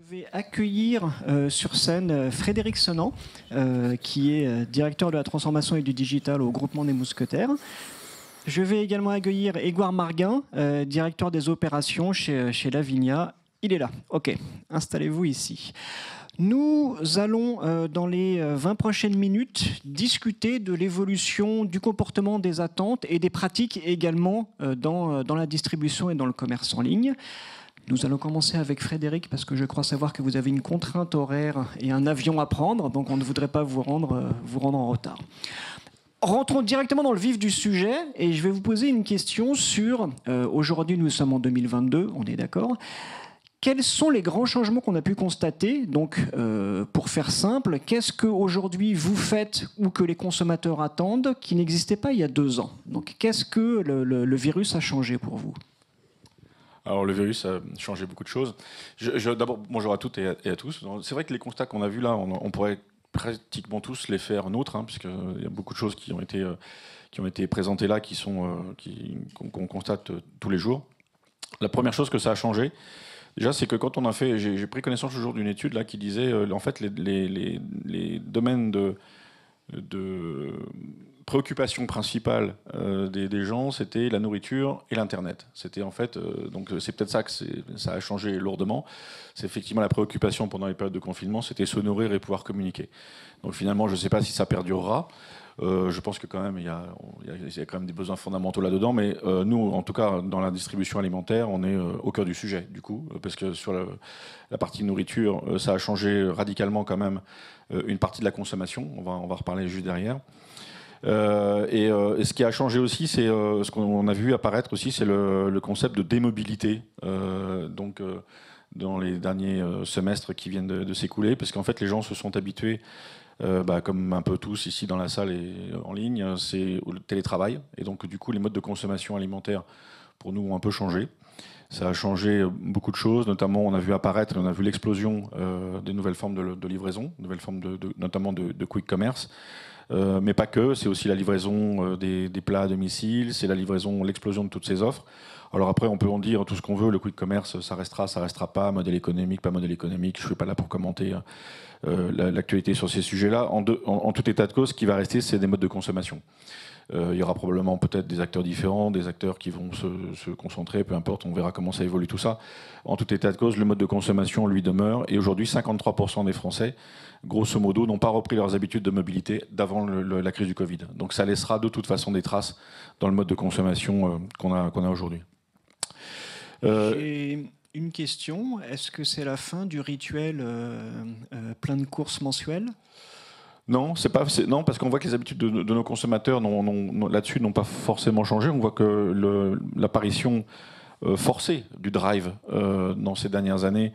vais accueillir sur scène Frédéric Sonnant, qui est directeur de la transformation et du digital au Groupement des Mousquetaires. Je vais également accueillir Édouard Marguin, directeur des opérations chez Lavinia. Il est là. OK, installez-vous ici. Nous allons, dans les 20 prochaines minutes, discuter de l'évolution du comportement des attentes et des pratiques également dans la distribution et dans le commerce en ligne. Nous allons commencer avec Frédéric parce que je crois savoir que vous avez une contrainte horaire et un avion à prendre, donc on ne voudrait pas vous rendre en retard. Rentrons directement dans le vif du sujet et je vais vous poser une question sur, aujourd'hui nous sommes en 2022, on est d'accord. Quels sont les grands changements qu'on a pu constater? Donc, pour faire simple, qu'est-ce qu'aujourd'hui vous faites ou que les consommateurs attendent qui n'existait pas il y a 2 ans? Donc, qu'est-ce que le virus a changé pour vous? Alors le virus a changé beaucoup de choses. D'abord, bonjour à toutes et à tous. C'est vrai que les constats qu'on a vus là, on pourrait pratiquement tous les faire nôtres, hein, puisqu'il y a beaucoup de choses qui ont été présentées là, qu'on constate tous les jours. La première chose que ça a changé, déjà, c'est que quand on a fait, j'ai pris connaissance le jour d'une étude là qui disait, en fait, les domaines de préoccupation principale des gens, c'était la nourriture et l'Internet. C'était en fait, donc c'est peut-être ça que ça a changé lourdement. C'est effectivement la préoccupation pendant les périodes de confinement, c'était se nourrir et pouvoir communiquer. Donc finalement, je ne sais pas si ça perdurera. Je pense que quand même il y a quand même des besoins fondamentaux là-dedans, mais nous, en tout cas, dans la distribution alimentaire, on est au cœur du sujet, du coup, parce que sur la partie nourriture, ça a changé radicalement quand même une partie de la consommation. On va reparler juste derrière. Et ce qui a changé aussi, c'est ce qu'on a vu apparaître aussi, c'est le concept de démobilité. Dans les derniers semestres qui viennent de s'écouler, parce qu'en fait les gens se sont habitués, comme un peu tous ici dans la salle et en ligne, c'est le télétravail, et donc du coup les modes de consommation alimentaire pour nous ont un peu changé. Ça a changé beaucoup de choses, notamment on a vu l'explosion des nouvelles formes de livraison, nouvelles formes notamment de quick commerce. Mais pas que, c'est aussi la livraison des plats à domicile, c'est l'explosion de toutes ces offres. Alors après, on peut en dire tout ce qu'on veut, le quick commerce, ça restera pas, modèle économique, pas modèle économique, je ne suis pas là pour commenter l'actualité sur ces sujets-là. En tout état de cause, ce qui va rester, c'est des modes de consommation. Il y aura probablement peut-être des acteurs différents, des acteurs qui vont se concentrer, peu importe, on verra comment ça évolue tout ça. En tout état de cause, le mode de consommation, lui, demeure. Et aujourd'hui, 53% des Français, grosso modo, n'ont pas repris leurs habitudes de mobilité d'avant la crise du Covid. Donc ça laissera de toute façon des traces dans le mode de consommation qu'on a aujourd'hui. J'ai une question. Est-ce que c'est la fin du rituel plein de courses mensuelles? Non, non, parce qu'on voit que les habitudes de nos consommateurs là-dessus n'ont pas forcément changé. On voit que l'apparition forcée du drive dans ces dernières années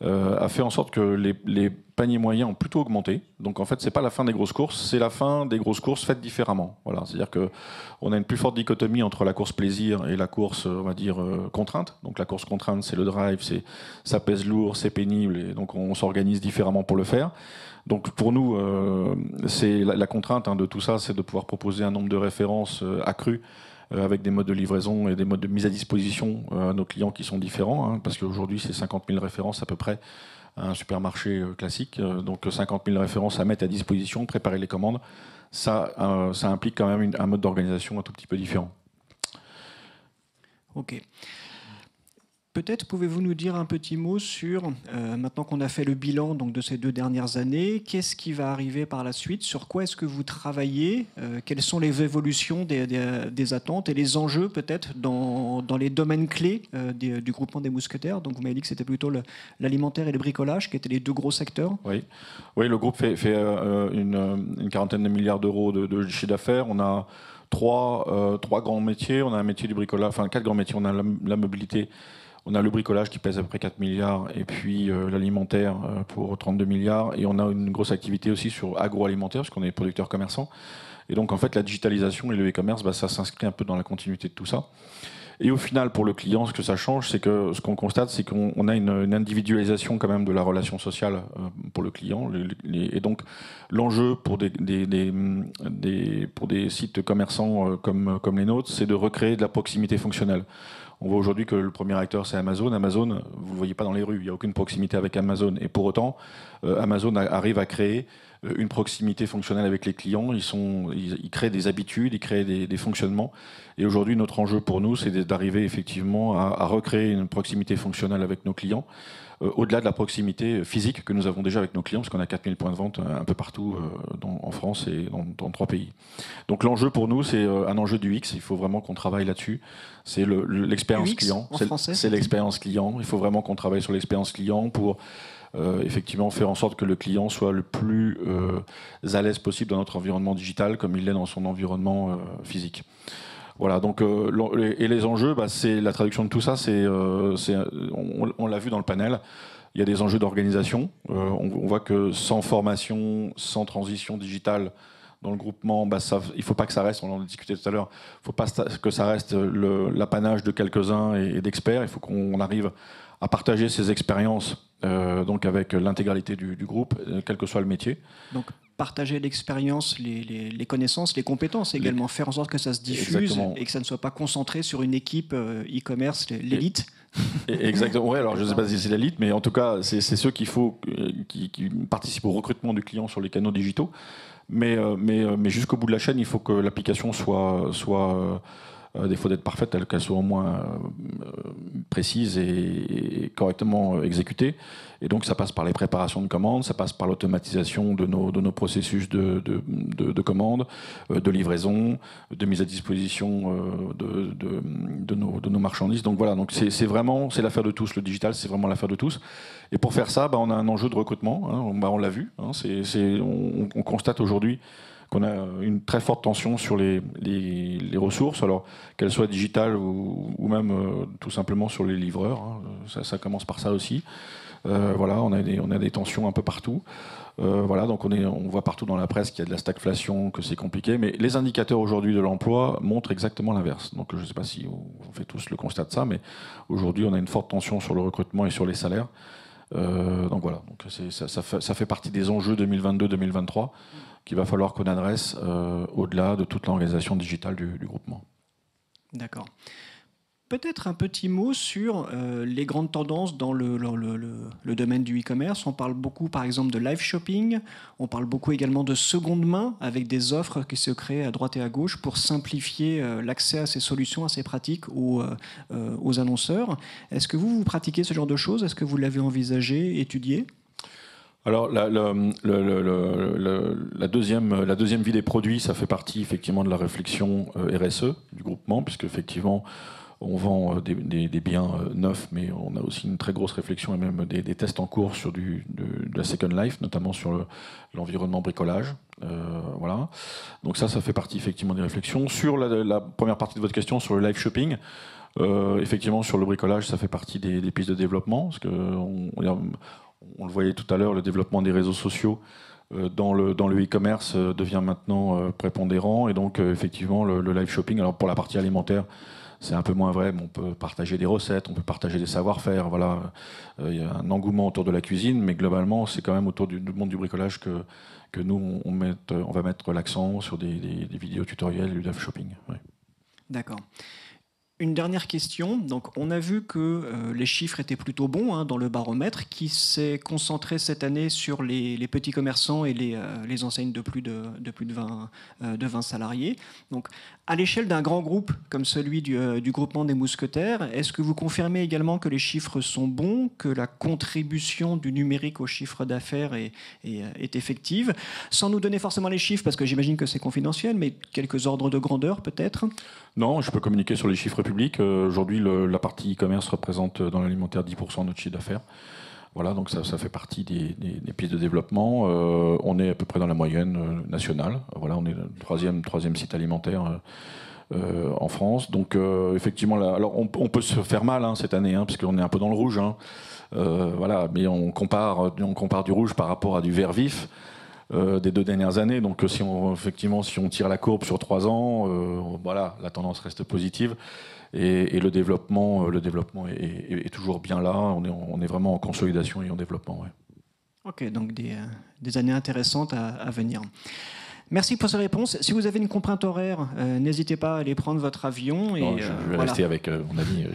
a fait en sorte que les paniers moyens ont plutôt augmenté. Donc en fait, c'est pas la fin des grosses courses, c'est la fin des grosses courses faites différemment. Voilà, c'est-à-dire que on a une plus forte dichotomie entre la course plaisir et la course, on va dire, contrainte. Donc la course contrainte, c'est le drive, ça pèse lourd, c'est pénible, et donc on s'organise différemment pour le faire. Donc pour nous, c'est la contrainte de tout ça, c'est de pouvoir proposer un nombre de références accrues avec des modes de livraison et des modes de mise à disposition à nos clients qui sont différents, parce qu'aujourd'hui c'est 50 000 références à peu près à un supermarché classique, donc 50 000 références à mettre à disposition, préparer les commandes, ça implique quand même un mode d'organisation un tout petit peu différent. Ok. Peut-être pouvez-vous nous dire un petit mot sur, maintenant qu'on a fait le bilan donc, de ces 2 dernières années, qu'est-ce qui va arriver par la suite? Sur quoi est-ce que vous travaillez? Quelles sont les évolutions des attentes et les enjeux peut-être dans les domaines clés du groupement des mousquetaires? Donc vous m'avez dit que c'était plutôt l'alimentaire et le bricolage qui étaient les 2 gros secteurs. Oui, le groupe fait une quarantaine de milliards d'euros de chiffre d'affaires. On a trois grands métiers. On a un métier du bricolage, enfin 4 grands métiers. On a la mobilité. On a le bricolage qui pèse à peu près 4 milliards et puis l'alimentaire pour 32 milliards. Et on a une grosse activité aussi sur agroalimentaire parce qu'on est producteur commerçant. Et donc en fait la digitalisation et le e-commerce, ça s'inscrit un peu dans la continuité de tout ça. Et au final, pour le client, ce que ça change, c'est que ce qu'on constate, c'est qu'on a une individualisation quand même de la relation sociale pour le client. Et donc l'enjeu pour des sites commerçants comme les nôtres, c'est de recréer de la proximité fonctionnelle. On voit aujourd'hui que le premier acteur, c'est Amazon. Amazon, vous ne le voyez pas dans les rues, il n'y a aucune proximité avec Amazon. Et pour autant, Amazon arrive à créer une proximité fonctionnelle avec les clients. Ils créent des habitudes, ils créent des fonctionnements. Et aujourd'hui, notre enjeu pour nous, c'est d'arriver effectivement à recréer une proximité fonctionnelle avec nos clients, au-delà de la proximité physique que nous avons déjà avec nos clients, parce qu'on a 4000 points de vente un peu partout en France et dans 3 pays. Donc l'enjeu pour nous, c'est un enjeu du X. Il faut vraiment qu'on travaille là-dessus. C'est l'expérience client. C'est l'expérience client. Il faut vraiment qu'on travaille sur l'expérience client pour effectivement faire en sorte que le client soit le plus à l'aise possible dans notre environnement digital, comme il l'est dans son environnement physique. Voilà, donc, et les enjeux, c'est la traduction de tout ça, on l'a vu dans le panel, il y a des enjeux d'organisation. On voit que sans formation, sans transition digitale dans le groupement, il ne faut pas que ça reste, on en a discuté tout à l'heure, il ne faut pas que ça reste l'apanage de quelques-uns et d'experts. Il faut qu'on arrive à partager ces expériences donc avec l'intégralité du groupe, quel que soit le métier. Donc partager l'expérience, les connaissances, les compétences également, faire en sorte que ça se diffuse. Exactement. Et que ça ne soit pas concentré sur une équipe e-commerce, l'élite. Exactement, ouais, alors je ne sais pas si c'est l'élite, mais en tout cas, c'est ceux qui participent au recrutement du client sur les canaux digitaux. Mais jusqu'au bout de la chaîne, il faut que l'application soit à défaut d'être parfaite, qu'elle soit au moins précise et correctement exécutée. Et donc ça passe par les préparations de commandes, ça passe par l'automatisation de nos processus de commandes, de livraison, de mise à disposition de nos marchandises. Donc voilà, donc c'est l'affaire de tous. Le digital, c'est vraiment l'affaire de tous. Et pour faire ça, on a un enjeu de recrutement. Hein, on l'a vu. Hein, on constate aujourd'hui qu'on a une très forte tension sur les ressources, alors qu'elles soient digitales ou même tout simplement sur les livreurs. Hein. Ça commence par ça aussi. Voilà, on a des tensions un peu partout. Voilà, donc on voit partout dans la presse qu'il y a de la stagflation, que c'est compliqué, mais les indicateurs aujourd'hui de l'emploi montrent exactement l'inverse. Donc je ne sais pas si on fait tous le constat de ça, mais aujourd'hui on a une forte tension sur le recrutement et sur les salaires. Donc voilà, donc ça fait partie des enjeux 2022-2023 qu'il va falloir qu'on adresse au-delà de toute l'organisation digitale du groupement. D'accord. Peut-être un petit mot sur les grandes tendances dans le domaine du e-commerce. On parle beaucoup, par exemple, de live shopping. On parle beaucoup également de seconde main, avec des offres qui se créent à droite et à gauche pour simplifier l'accès à ces solutions, à ces pratiques aux annonceurs. Est-ce que vous pratiquez ce genre de choses? Est-ce que vous l'avez envisagé, étudié? Alors la deuxième vie des produits, ça fait partie effectivement de la réflexion RSE du groupement, puisque effectivement on vend des biens neufs, mais on a aussi une très grosse réflexion et même des tests en cours sur de la Second Life, notamment sur l'environnement bricolage. Voilà. Donc ça fait partie effectivement des réflexions. Sur la première partie de votre question, sur le live shopping, effectivement sur le bricolage, ça fait partie des pistes de développement, parce que on le voyait tout à l'heure, le développement des réseaux sociaux dans le e-commerce devient maintenant prépondérant. Et donc, effectivement, le live shopping, alors pour la partie alimentaire, c'est un peu moins vrai, mais on peut partager des recettes, on peut partager des savoir-faire. Voilà. Il y a un engouement autour de la cuisine, mais globalement, c'est quand même autour du monde du bricolage que nous, on va mettre l'accent sur des vidéos tutoriels du live shopping. Ouais. D'accord. Une dernière question. Donc, on a vu que les chiffres étaient plutôt bons dans le baromètre, qui s'est concentré cette année sur les petits commerçants et les enseignes de plus de 20 salariés. Donc, à l'échelle d'un grand groupe comme celui du groupement des Mousquetaires, est-ce que vous confirmez également que les chiffres sont bons, que la contribution du numérique au chiffre d'affaires est effective? Sans nous donner forcément les chiffres, parce que j'imagine que c'est confidentiel, mais quelques ordres de grandeur peut-être? Non, je peux communiquer sur les chiffres publics. Aujourd'hui, la partie e-commerce représente dans l'alimentaire 10% de notre chiffre d'affaires. Voilà, donc ça fait partie des pistes de développement. On est à peu près dans la moyenne nationale. Voilà, on est le troisième site alimentaire en France. Donc effectivement, alors on peut se faire mal cette année, parce qu'on est un peu dans le rouge. Voilà, mais on compare du rouge par rapport à du vert vif. Des 2 dernières années. Donc si on tire la courbe sur 3 ans, voilà, la tendance reste positive et le développement est toujours bien là. On est vraiment en consolidation et en développement. Ouais. Ok, donc des années intéressantes à venir. Merci pour ces réponses. Si vous avez une contrainte horaire, n'hésitez pas à aller prendre votre avion. Non, je vais rester avec mon ami.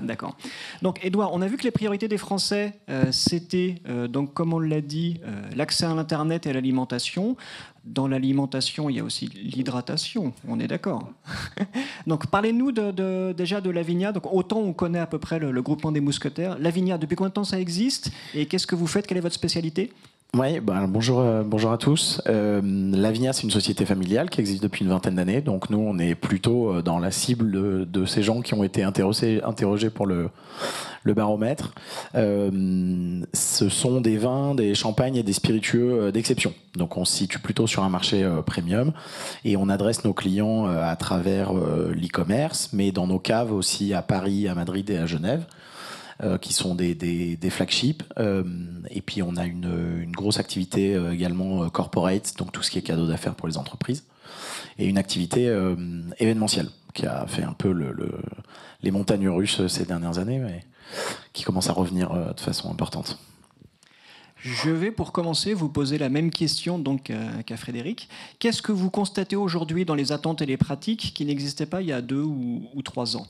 D'accord. Donc, Édouard, on a vu que les priorités des Français, c'était, donc, comme on l'a dit, l'accès à l'Internet et à l'alimentation. Dans l'alimentation, il y a aussi l'hydratation, on est d'accord. Donc, parlez-nous déjà de Lavinia. Donc, autant on connaît à peu près le groupement des mousquetaires. Lavinia, depuis combien de temps ça existe et qu'est-ce que vous faites? Quelle est votre spécialité? Oui, bonjour à tous. Lavinia, c'est une société familiale qui existe depuis une vingtaine d'années. Donc nous, on est plutôt dans la cible de ces gens qui ont été interrogés pour le baromètre. Ce sont des vins, des champagnes et des spiritueux d'exception. Donc on se situe plutôt sur un marché premium et on adresse nos clients à travers l'e-commerce, mais dans nos caves aussi à Paris, à Madrid et à Genève. Qui sont des flagships. Et puis on a une grosse activité également corporate, donc tout ce qui est cadeau d'affaires pour les entreprises. Et une activité événementielle qui a fait un peu les montagnes russes ces dernières années, mais qui commence à revenir de façon importante. Je vais, pour commencer, vous poser la même question donc, qu'à Frédéric. Qu'est-ce que vous constatez aujourd'hui dans les attentes et les pratiques qui n'existaient pas il y a 2 ou 3 ans ?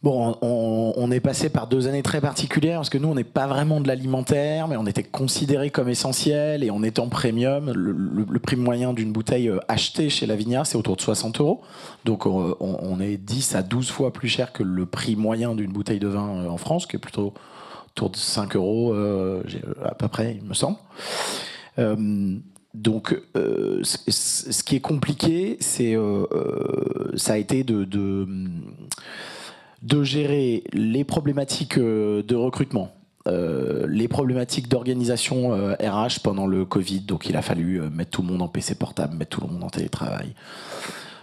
Bon, on est passé par 2 années très particulières parce que nous, on n'est pas vraiment de l'alimentaire, mais on était considéré comme essentiel et en étant premium, le prix moyen d'une bouteille achetée chez Lavinia, c'est autour de 60 €. Donc, on est 10 à 12 fois plus cher que le prix moyen d'une bouteille de vin en France, qui est plutôt autour de 5 € à peu près, il me semble. Donc, ce qui est compliqué, c'est ça a été de gérer les problématiques de recrutement, les problématiques d'organisation RH pendant le Covid. Donc il a fallu mettre tout le monde en PC portable, mettre tout le monde en télétravail,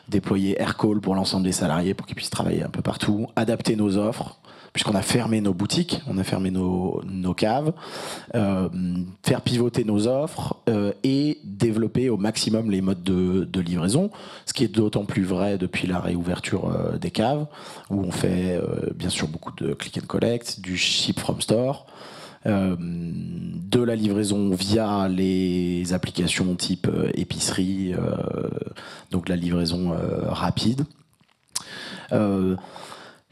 déployer AirCall pour l'ensemble des salariés pour qu'ils puissent travailler un peu partout, adapter nos offres, puisqu'on a fermé nos boutiques, on a fermé nos caves, faire pivoter nos offres et développer au maximum les modes de livraison, ce qui est d'autant plus vrai depuis la réouverture des caves, où on fait bien sûr beaucoup de click and collect, du ship from store, de la livraison via les applications type épicerie, donc la livraison rapide.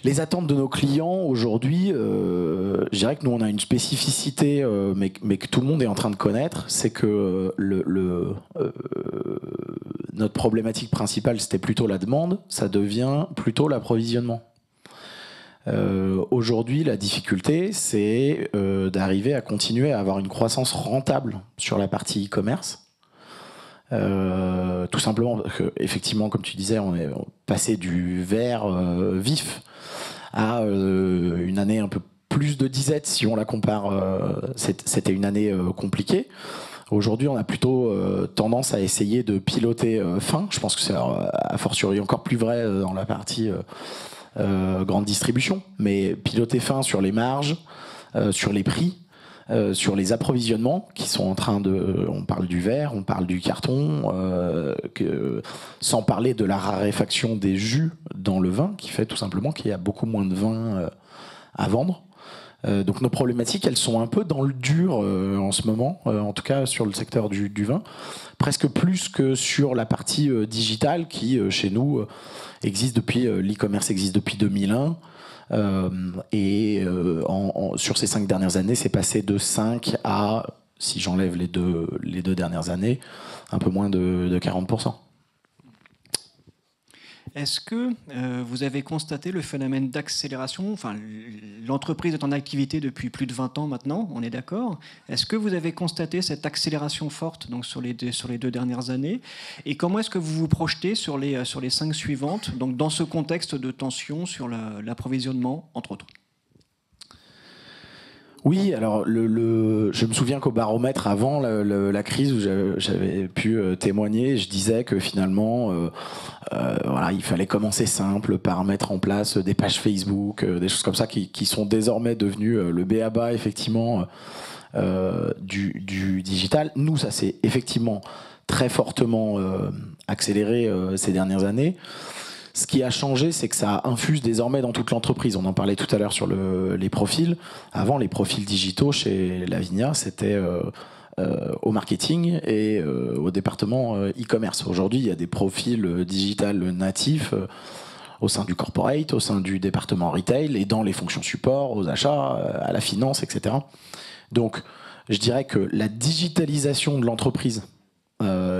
Les attentes de nos clients aujourd'hui, je dirais que nous on a une spécificité, mais que tout le monde est en train de connaître, c'est que notre problématique principale c'était plutôt la demande, ça devient plutôt l'approvisionnement. Aujourd'hui, la difficulté, c'est d'arriver à continuer à avoir une croissance rentable sur la partie e-commerce. Tout simplement parce que, effectivement, comme tu disais, on est passé du vert vif à une année un peu plus de disette si on la compare. C'était une année compliquée. Aujourd'hui, on a plutôt tendance à essayer de piloter fin. Je pense que c'est a fortiori encore plus vrai dans la partie grande distribution, mais piloter fin sur les marges, sur les prix, sur les approvisionnements qui sont en train de... On parle du verre, on parle du carton, sans parler de la raréfaction des jus dans le vin, qui fait tout simplement qu'il y a beaucoup moins de vin à vendre. Donc nos problématiques, elles sont un peu dans le dur en ce moment, en tout cas sur le secteur du vin, presque plus que sur la partie digitale qui, chez nous, existe depuis... l'e-commerce existe depuis 2001. Sur ces 5 dernières années, c'est passé de 5 à, si j'enlève les deux dernières années, un peu moins de 40%. Est-ce que vous avez constaté le phénomène d'accélération? Enfin, l'entreprise est en activité depuis plus de 20 ans maintenant, on est d'accord. Est-ce que vous avez constaté cette accélération forte donc, sur les 2 dernières années? Et comment est-ce que vous vous projetez sur les 5 suivantes, donc, dans ce contexte de tension sur l'approvisionnement, entre autres? Oui, alors je me souviens qu'au baromètre, avant la crise où j'avais pu témoigner, je disais que finalement, voilà, il fallait commencer simple par mettre en place des pages Facebook, des choses comme ça qui sont désormais devenues le b.a.-ba effectivement du digital. Nous, ça s'est effectivement très fortement accéléré ces dernières années. Ce qui a changé, c'est que ça infuse désormais dans toute l'entreprise. On en parlait tout à l'heure sur les profils. Avant, les profils digitaux chez Lavinia, c'était au marketing et au département e-commerce. Aujourd'hui, il y a des profils digital natifs au sein du corporate, au sein du département retail et dans les fonctions support, aux achats, à la finance, etc. Donc, je dirais que la digitalisation de l'entreprise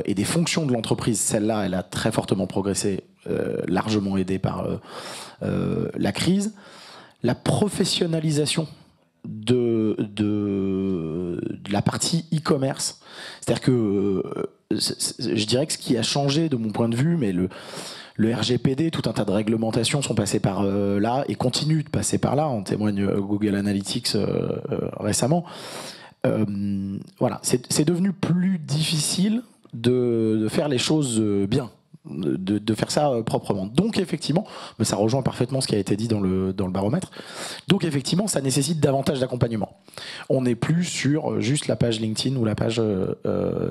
et des fonctions de l'entreprise, celle-là, elle a très fortement progressé, largement aidée par la crise. La professionnalisation de la partie e-commerce, c'est-à-dire que je dirais que ce qui a changé de mon point de vue, mais le RGPD, tout un tas de réglementations sont passées par là et continuent de passer par là, en témoigne Google Analytics récemment. Voilà, c'est devenu plus difficile de faire les choses bien, de faire ça proprement. Donc effectivement, mais ça rejoint parfaitement ce qui a été dit dans le baromètre, donc effectivement ça nécessite davantage d'accompagnement. On n'est plus sur juste la page LinkedIn ou la page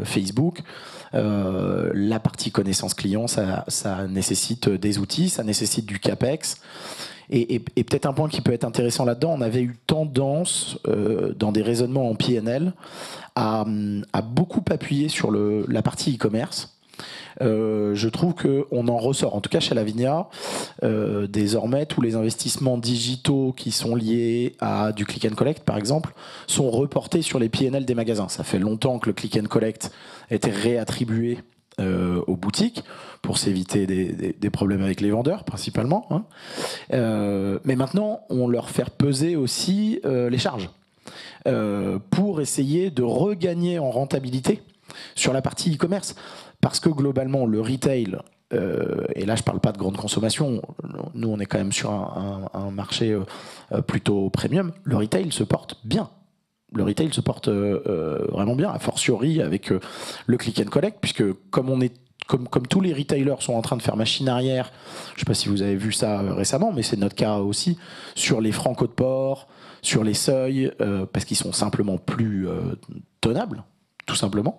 Facebook. La partie connaissance client, ça nécessite des outils, ça nécessite du CAPEX. Et peut-être un point qui peut être intéressant là-dedans, on avait eu tendance, dans des raisonnements en PNL, à beaucoup appuyer sur la partie e-commerce. Je trouve qu'on en ressort, en tout cas chez Lavinia, désormais tous les investissements digitaux qui sont liés à du click and collect par exemple sont reportés sur les PNL des magasins. Ça fait longtemps que le click and collect était réattribué aux boutiques pour s'éviter des problèmes avec les vendeurs principalement, hein. Mais maintenant on leur fait peser aussi les charges pour essayer de regagner en rentabilité sur la partie e-commerce. Parce que globalement, le retail, et là je ne parle pas de grande consommation, nous on est quand même sur un marché plutôt premium, le retail se porte bien. Le retail se porte vraiment bien, a fortiori avec le click and collect, puisque comme tous les retailers sont en train de faire machine arrière, je ne sais pas si vous avez vu ça récemment, mais c'est notre cas aussi, sur les francs de port, sur les seuils, parce qu'ils sont simplement plus tenables, tout simplement.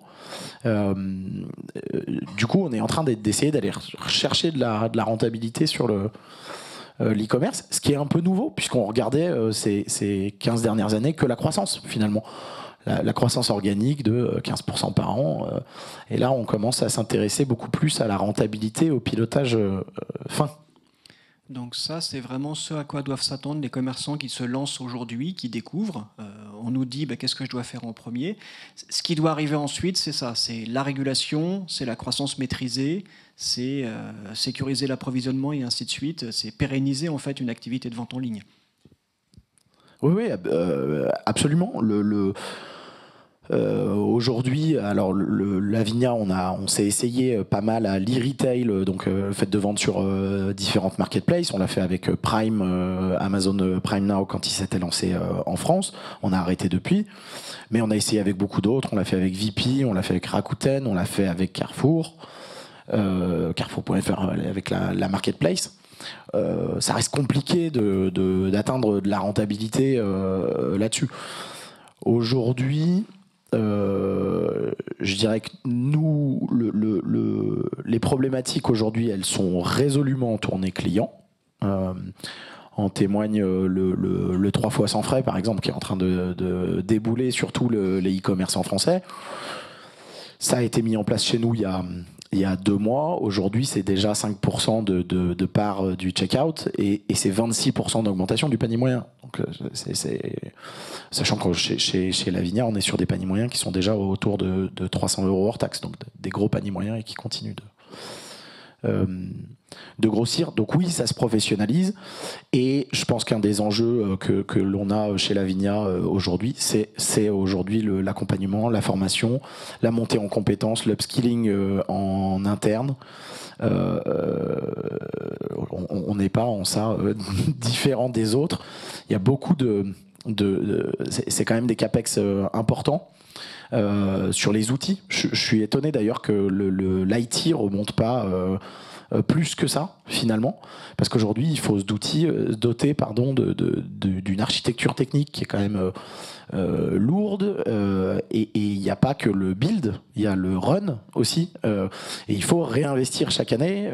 Du coup, on est en train d'essayer d'aller chercher de la rentabilité sur l'e-commerce, ce qui est un peu nouveau, puisqu'on regardait ces 15 dernières années que la croissance, finalement. La croissance organique de 15% par an. Et là, on commence à s'intéresser beaucoup plus à la rentabilité, au pilotage fin. Donc ça, c'est vraiment ce à quoi doivent s'attendre les commerçants qui se lancent aujourd'hui, qui découvrent. On nous dit qu'est-ce que je dois faire en premier. Ce qui doit arriver ensuite, c'est ça, c'est la régulation, c'est la croissance maîtrisée, c'est sécuriser l'approvisionnement et ainsi de suite. C'est pérenniser en fait une activité de vente en ligne. Oui, absolument. Aujourd'hui, alors Lavinia, on s'est essayé pas mal à l'e-retail, donc le fait de vendre sur différentes marketplaces. On l'a fait avec Prime, Amazon Prime Now quand il s'était lancé en France. On a arrêté depuis, mais on a essayé avec beaucoup d'autres. On l'a fait avec VP, on l'a fait avec Rakuten, on l'a fait avec Carrefour, Carrefour.fr avec la marketplace. Ça reste compliqué d'atteindre de la rentabilité là-dessus. Aujourd'hui, je dirais que nous, les problématiques aujourd'hui, elles sont résolument tournées client. En témoigne le 3 fois sans frais, par exemple, qui est en train de débouler sur tous les e-commerce en français. Ça a été mis en place chez nous il y a 2 mois. Aujourd'hui, c'est déjà 5% de part du checkout et c'est 26% d'augmentation du panier moyen. Donc, sachant que chez Lavinia, on est sur des paniers moyens qui sont déjà autour de 300 € hors taxe, donc des gros paniers moyens et qui continuent de grossir. Donc oui, ça se professionnalise et je pense qu'un des enjeux que l'on a chez Lavinia aujourd'hui, c'est aujourd'hui l'accompagnement, la formation, la montée en compétences, l'upskilling en interne. On n'est pas en ça différent des autres. Il y a beaucoup c'est quand même des capex importants. Sur les outils, je suis étonné d'ailleurs que l'IT remonte pas plus que ça finalement, parce qu'aujourd'hui il faut se doter d'une architecture technique qui est quand même lourde, et il n'y a pas que le build, il y a le run aussi, et il faut réinvestir chaque année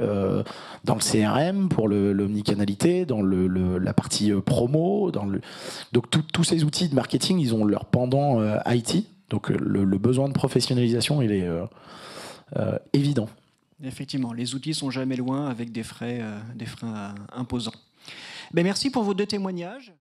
dans le CRM pour l'omnicanalité, dans la partie promo, donc tous ces outils de marketing, ils ont leur pendant IT. Donc le besoin de professionnalisation, il est évident. Effectivement, les outils sont jamais loin avec des freins imposants. Merci pour vos 2 témoignages.